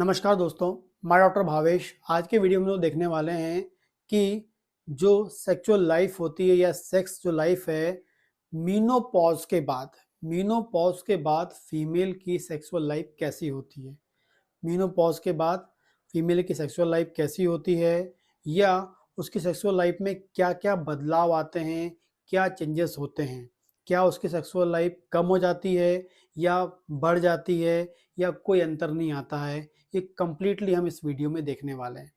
नमस्कार दोस्तों, मैं डॉक्टर भावेश। आज के वीडियो में लोग देखने वाले हैं कि जो सेक्सुअल लाइफ होती है या सेक्स जो लाइफ है मीनोपॉज के बाद फीमेल की सेक्सुअल लाइफ कैसी होती है। मीनोपॉज के बाद फीमेल की सेक्सुअल लाइफ कैसी होती है या उसकी सेक्सुअल लाइफ में क्या क्या बदलाव आते हैं, क्या चेंजेस होते हैं, क्या उसकी सेक्सुअल लाइफ कम हो जाती है या बढ़ जाती है या कोई अंतर नहीं आता है। ये कंप्लीटली हम इस वीडियो में देखने वाले हैं।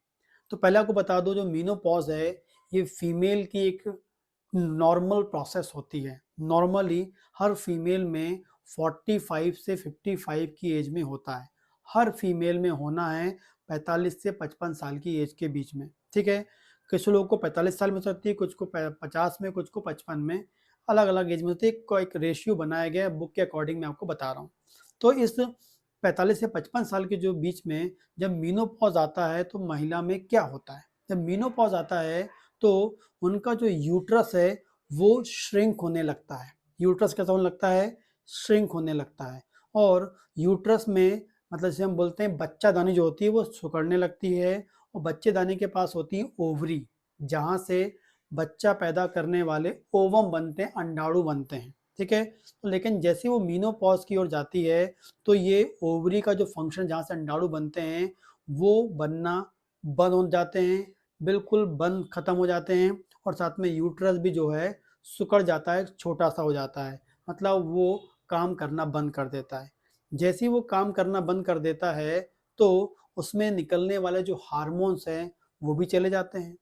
तो पहले आपको बता दो, जो मीनोपॉज है ये फीमेल की एक नॉर्मल प्रोसेस होती है। नॉर्मली हर फीमेल में 45 से 55 की एज में होता है। हर फीमेल में होना है 45 से 55 साल की एज के बीच में। ठीक है, कुछ लोगों को 45 साल में हो सकती है, कुछ को 50 में, कुछ को 55 में, अलग अलग एज में होती है। एक रेशियो बनाया गया है बुक के अकॉर्डिंग, मैं आपको बता रहा हूँ। तो इस 45 से 55 साल के जो बीच में जब मीनोपॉज आता है तो महिला में क्या होता है। जब मीनोपॉज आता है तो उनका जो यूट्रस है वो श्रिंक होने लगता है। यूट्रस कैसा होने लगता है? श्रिंक होने लगता है। और यूट्रस में मतलब जैसे हम बोलते हैं बच्चा दानी जो होती है वो सिकुड़ने लगती है। और बच्चे दानी के पास होती है ओवरी, जहाँ से बच्चा पैदा करने वाले ओवम बनते हैं, अंडाणु बनते हैं। ठीक है, तो लेकिन जैसे वो मीनोपॉज की ओर जाती है तो ये ओवरी का जो फंक्शन जहाँ से अंडाणु बनते हैं वो बनना बंद हो जाते हैं, बिल्कुल बंद खत्म हो जाते हैं। और साथ में यूट्रस भी जो है सिकुड़ जाता है, छोटा सा हो जाता है, मतलब वो काम करना बंद कर देता है। जैसे ही वो काम करना बंद कर देता है तो उसमें निकलने वाले जो हार्मोन्स हैं वो भी चले जाते हैं।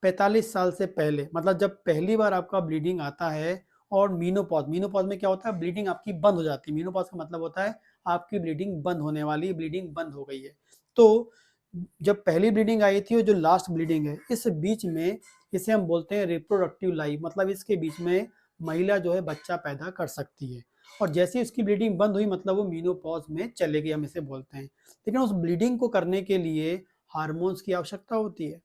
45 साल से पहले, मतलब जब पहली बार आपका ब्लीडिंग आता है और मीनोपॉज में क्या होता है, ब्लीडिंग आपकी बंद हो जाती है। मीनोपॉज का मतलब होता है आपकी ब्लीडिंग बंद होने वाली, ब्लीडिंग बंद हो गई है। तो जब पहली ब्लीडिंग आई थी और जो लास्ट ब्लीडिंग है, इस बीच में इसे हम बोलते हैं रिप्रोडक्टिव लाइफ, मतलब इसके बीच में महिला जो है बच्चा पैदा कर सकती है। और जैसे ही उसकी ब्लीडिंग बंद हुई मतलब वो मीनोपॉज में चले गई, हम इसे बोलते हैं। लेकिन उस ब्लीडिंग को करने के लिए हार्मोन्स की आवश्यकता होती है।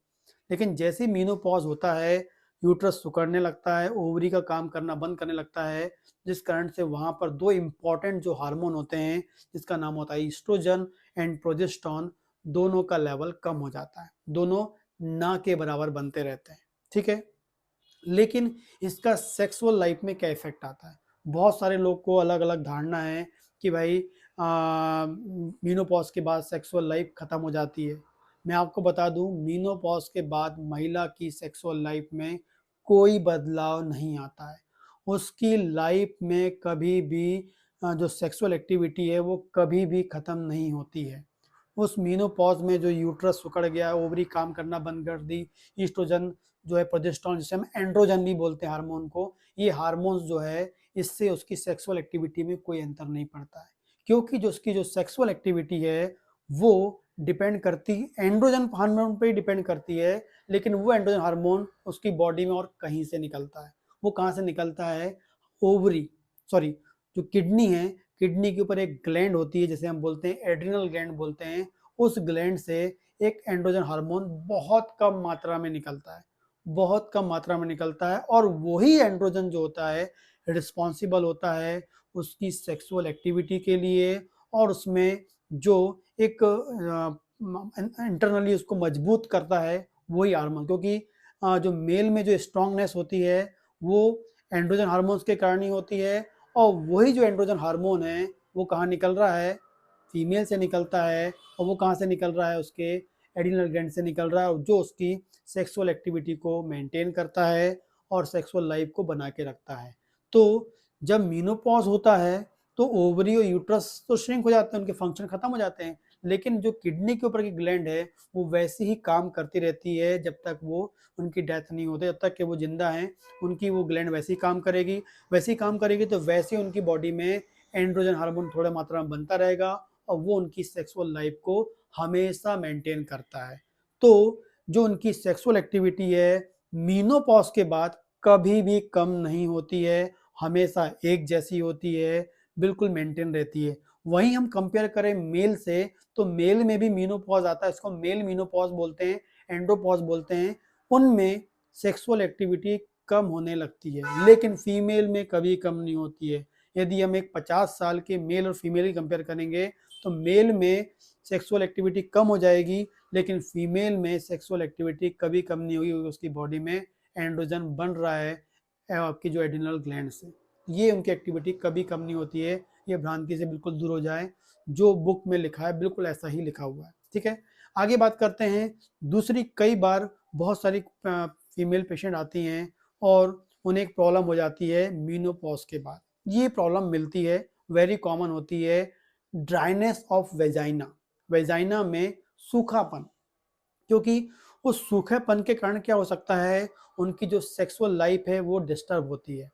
लेकिन जैसे ही मीनोपॉज होता है यूट्रस सिकुड़ने लगता है, ओवरी का काम करना बंद करने लगता है, जिस कारण से वहाँ पर दो इम्पॉर्टेंट जो हार्मोन होते हैं जिसका नाम होता है ईस्ट्रोजन एंड प्रोजेस्टेरोन, दोनों का लेवल कम हो जाता है, दोनों ना के बराबर बनते रहते हैं। ठीक है, लेकिन इसका सेक्सुअल लाइफ में क्या इफेक्ट आता है? बहुत सारे लोग को अलग अलग धारणा है कि भाई मीनोपॉज के बाद सेक्सुअल लाइफ खत्म हो जाती है। मैं आपको बता दूं, मीनोपॉज के बाद महिला की सेक्सुअल लाइफ में कोई बदलाव नहीं आता है। उसकी लाइफ में कभी भी जो सेक्सुअल एक्टिविटी है वो कभी भी खत्म नहीं होती है। उस मीनोपॉज में जो यूट्रस सिकुड़ गया, ओवरी काम करना बंद कर दी, ईस्ट्रोजन जो है, प्रोजेस्टेरोन जिसे हम एंड्रोजन भी बोलते हैं हार्मोन को, ये हार्मोन्स जो है इससे उसकी सेक्सुअल एक्टिविटी में कोई अंतर नहीं पड़ता है। क्योंकि जो उसकी जो सेक्सुअल एक्टिविटी है वो डिपेंड करती एंड्रोजन हार्मोन पे ही डिपेंड करती है। लेकिन वो एंड्रोजन हार्मोन उसकी बॉडी में और कहीं से निकलता है। वो कहाँ से निकलता है? ओवरी, सॉरी, जो किडनी है, किडनी के ऊपर एक ग्लैंड होती है जिसे हम बोलते हैं एड्रिनल ग्लैंड बोलते हैं। उस ग्लैंड से एक एंड्रोजन हार्मोन बहुत कम मात्रा में निकलता है, बहुत कम मात्रा में निकलता है। और वही एंड्रोजन जो होता है रिस्पॉन्सिबल होता है उसकी सेक्सुअल एक्टिविटी के लिए। और उसमें जो एक इंटरनली उसको मजबूत करता है वही हार्मोन, क्योंकि जो मेल में जो स्ट्रांगनेस होती है वो एंड्रोजन हार्मोन्स के कारण ही होती है। और वही जो एंड्रोजन हार्मोन है वो कहाँ निकल रहा है? फीमेल से निकलता है। और वो कहाँ से निकल रहा है? उसके एड्रिनल ग्लैंड से निकल रहा है, जो उसकी सेक्सुअल एक्टिविटी को मेंटेन करता है और सेक्सुअल लाइफ को बना के रखता है। तो जब मीनोपॉज होता है तो ओवरी और यूट्रस तो श्रिंक हो जाते हैं, उनके फंक्शन खत्म हो जाते हैं। लेकिन जो किडनी के ऊपर की ग्लैंड है वो वैसे ही काम करती रहती है जब तक वो उनकी डेथ नहीं होती, जब तक कि वो जिंदा हैं उनकी वो ग्लैंड वैसे ही काम करेगी। वैसे ही काम करेगी तो वैसे ही उनकी बॉडी में एंड्रोजन हार्मोन थोड़े मात्रा में बनता रहेगा और वो उनकी सेक्सुअल लाइफ को हमेशा मेंटेन करता है। तो जो उनकी सेक्सुअल एक्टिविटी है मीनोपॉज के बाद कभी भी कम नहीं होती है, हमेशा एक जैसी होती है, बिल्कुल मेंटेन रहती है। वहीं हम कंपेयर करें मेल से तो मेल में भी मीनोपॉज आता है, इसको मेल मीनोपॉज बोलते हैं, एंड्रोपॉज बोलते हैं। उनमें सेक्सुअल एक्टिविटी कम होने लगती है, लेकिन फीमेल में कभी कम नहीं होती है। यदि हम एक 50 साल के मेल और फीमेल की कंपेयर करेंगे तो मेल में सेक्सुअल एक्टिविटी कम हो जाएगी, लेकिन फीमेल में सेक्सुअल एक्टिविटी कभी कम नहीं होगी क्योंकि उसकी बॉडी में एंड्रोजन बन रहा है आपकी जो एड्रिनल ग्लैंड से। ये उनकी एक्टिविटी कभी कम नहीं होती है। ये भ्रांति से बिल्कुल दूर हो जाए, जो बुक में लिखा है बिल्कुल ऐसा ही लिखा हुआ है। ठीक है, आगे बात करते हैं। दूसरी, कई बार बहुत सारी फीमेल पेशेंट आती हैं और उन्हें एक प्रॉब्लम हो जाती है मीनोपॉज के बाद। ये प्रॉब्लम मिलती है, वेरी कॉमन होती है, ड्राइनेस ऑफ वेजाइना, वेजाइना में सूखापन। क्योंकि उस सूखेपन के कारण क्या हो सकता है, उनकी जो सेक्सुअल लाइफ है वो डिस्टर्ब होती है।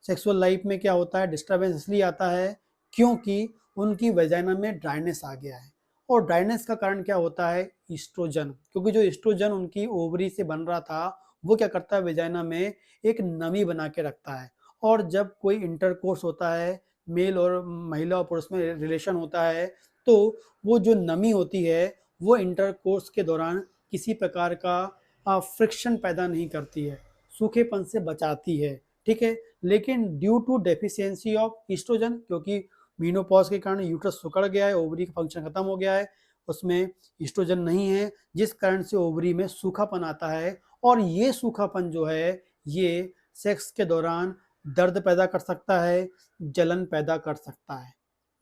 सेक्सुअल लाइफ में क्या होता है, डिस्टर्बेंस इसलिए आता है क्योंकि उनकी वेजाइना में ड्राइनेस आ गया है। और ड्राइनेस का कारण क्या होता है, ईस्ट्रोजन। क्योंकि जो ईस्ट्रोजन उनकी ओवरी से बन रहा था वो क्या करता है, वेजाइना में एक नमी बना के रखता है। और जब कोई इंटरकोर्स होता है, मेल और महिला और पुरुष में रिलेशन होता है, तो वो जो नमी होती है वो इंटरकोर्स के दौरान किसी प्रकार का फ्रिक्शन पैदा नहीं करती है, सूखेपन से बचाती है। ठीक है, लेकिन due to deficiency of oestrogen, क्योंकि मीनोपॉज के कारण यूट्रस सिकुड़ गया है, ओवरी का फंक्शन खत्म हो गया है, उसमें ईस्ट्रोजन नहीं है, जिस कारण से ओवरी में सूखापन आता है। और ये सूखापन जो है ये सेक्स के दौरान दर्द पैदा कर सकता है, जलन पैदा कर सकता है,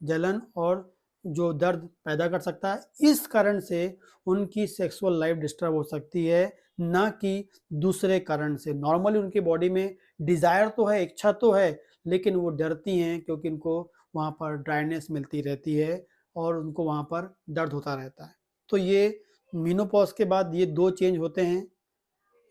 जलन और जो दर्द पैदा कर सकता है। इस कारण से उनकी सेक्सुअल लाइफ डिस्टर्ब हो सकती है, ना कि दूसरे कारण से। नॉर्मली उनकी बॉडी में डिज़ायर तो है, इच्छा तो है, लेकिन वो डरती हैं क्योंकि उनको वहाँ पर ड्राइनेस मिलती रहती है और उनको वहाँ पर दर्द होता रहता है। तो ये मेनोपॉज के बाद ये 2 चेंज होते हैं,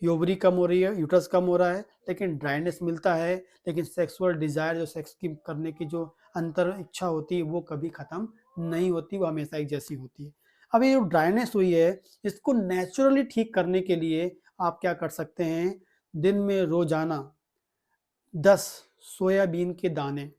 ओवरी कम हो रही है, यूट्रस कम हो रहा है, लेकिन ड्राइनेस मिलता है, लेकिन सेक्सुअल डिज़ायर, जो सेक्स की करने की जो अंतर इच्छा होती है वो कभी ख़त्म नहीं होती, वो हमेशा एक जैसी होती है। अब ये जो ड्राइनेस हुई है, इसको नेचुरली ठीक करने के लिए आप क्या कर सकते हैं, दिन में रोज़ाना 10 सोयाबीन के दाने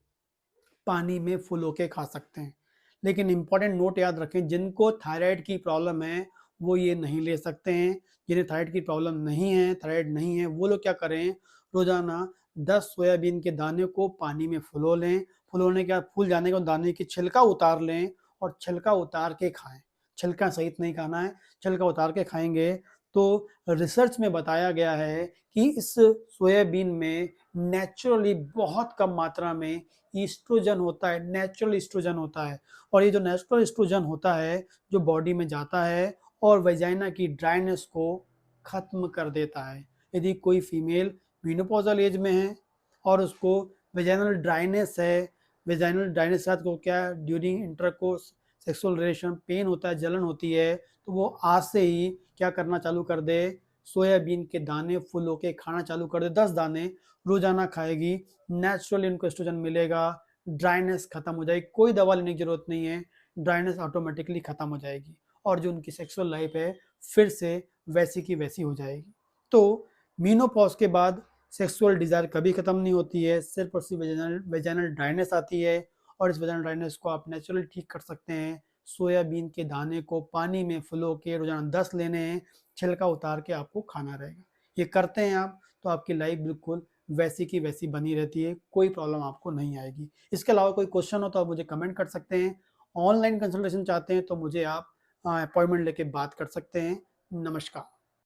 पानी में फुलो के खा सकते हैं। लेकिन इम्पॉर्टेंट नोट याद रखें, जिनको थायराइड की प्रॉब्लम है वो ये नहीं ले सकते हैं। जिन्हें थायराइड की प्रॉब्लम नहीं है, थायराइड नहीं है, वो लोग क्या करें, रोजाना 10 सोयाबीन के दाने को पानी में फुलो लें। फुलोने के बाद फूल जाने के बाद दाने की छिलका उतार लें और छिलका उतार के खाएं। छिलका सहित नहीं खाना है, छिलका उतार के खाएंगे तो रिसर्च में बताया गया है कि इस सोयाबीन में नेचुरली बहुत कम मात्रा में ईस्ट्रोजन होता है, नेचुरल ईस्ट्रोजन होता है। और ये जो नेचुरल ईस्ट्रोजन होता है जो बॉडी में जाता है और वेजाइना की ड्राइनेस को खत्म कर देता है। यदि कोई फीमेल मेनोपॉजल एज में है और उसको वेजाइनल ड्राइनेस है, वेजाइनल ड्राइनेस के साथ को क्या during intercourse sexual relation pain होता है, जलन होती है, तो वो आज से ही क्या करना चालू कर दे, सोयाबीन के दाने फुल होके खाना चालू कर दे। 10 दाने रोजाना खाएगी, नेचुरली उनको एस्ट्रोजन मिलेगा, ड्राइनेस खत्म हो जाएगी, कोई दवा लेने की जरूरत नहीं है, ड्राइनेस ऑटोमेटिकली खत्म हो जाएगी और जो उनकी सेक्सुअल लाइफ है फिर से वैसी की वैसी हो जाएगी। तो मीनोपॉज के बाद सेक्सुअल डिजायर कभी खत्म नहीं होती है, सिर्फ और सिर्फ वेजाइनल ड्राइनेस आती है। और इस वेजाइनल ड्राइनेस को आप नेचुरली ठीक कर सकते हैं। सोयाबीन के दाने को पानी में फुलो के रोजाना 10 लेने हैं, छिलका उतार के आपको खाना रहेगा। ये करते हैं आप तो आपकी लाइफ बिल्कुल वैसी की वैसी बनी रहती है, कोई प्रॉब्लम आपको नहीं आएगी। इसके अलावा कोई क्वेश्चन हो तो आप मुझे कमेंट कर सकते हैं। ऑनलाइन कंसल्टेशन चाहते हैं तो मुझे आप अपॉइंटमेंट लेके बात कर सकते हैं। नमस्कार।